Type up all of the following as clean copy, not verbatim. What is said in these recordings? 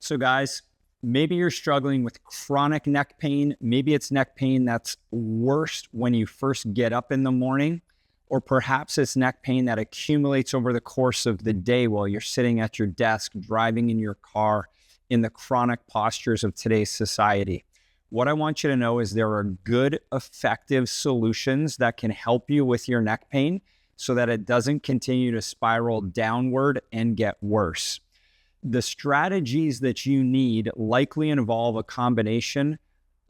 So guys, maybe you're struggling with chronic neck pain. Maybe it's neck pain that's worst when you first get up in the morning, or perhaps it's neck pain that accumulates over the course of the day while you're sitting at your desk, driving in your car, in the chronic postures of today's society. What I want you to know is there are good, effective solutions that can help you with your neck pain so that it doesn't continue to spiral downward and get worse. The strategies that you need likely involve a combination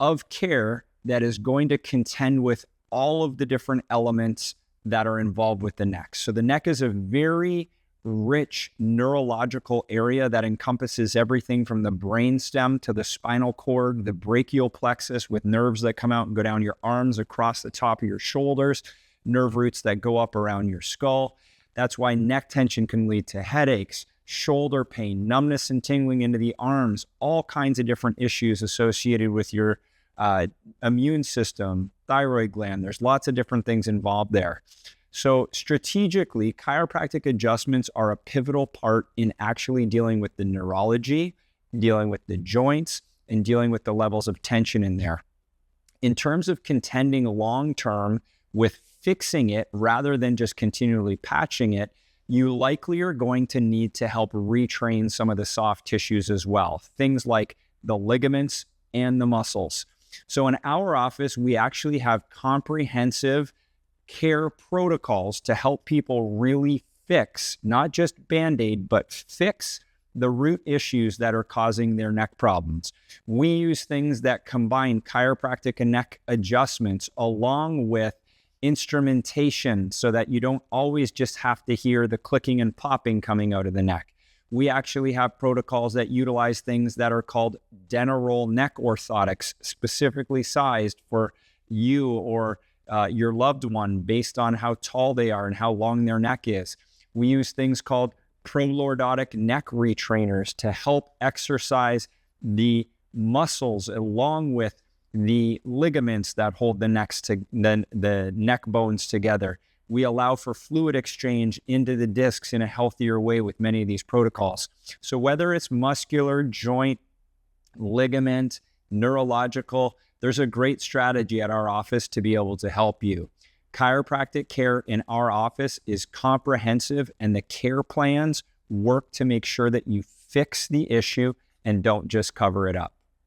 of care that is going to contend with all of the different elements that are involved with the neck. So the neck is a very rich neurological area that encompasses everything from the brainstem to the spinal cord, the brachial plexus with nerves that come out and go down your arms across the top of your shoulders, nerve roots that go up around your skull. That's why neck tension can lead to headaches, shoulder pain, numbness and tingling into the arms, all kinds of different issues associated with your immune system, thyroid gland. There's lots of different things involved there. So strategically, chiropractic adjustments are a pivotal part in actually dealing with the neurology, dealing with the joints, and dealing with the levels of tension in there. In terms of contending long-term with fixing it rather than just continually patching it, you likely are going to need to help retrain some of the soft tissues as well, things like the ligaments and the muscles. So in our office, we actually have comprehensive care protocols to help people really fix, not just Band-Aid, but fix the root issues that are causing their neck problems. We use things that combine chiropractic and neck adjustments along with instrumentation so that you don't always just have to hear the clicking and popping coming out of the neck. We actually have protocols that utilize things that are called Deneroll neck orthotics, specifically sized for you or your loved one based on how tall they are and how long their neck is. We use things called prolordotic neck retrainers to help exercise the muscles along with the ligaments that hold the neck bones together. We allow for fluid exchange into the discs in a healthier way with many of these protocols. So whether it's muscular, joint, ligament, neurological, there's a great strategy at our office to be able to help you. Chiropractic care in our office is comprehensive, and the care plans work to make sure that you fix the issue and don't just cover it up.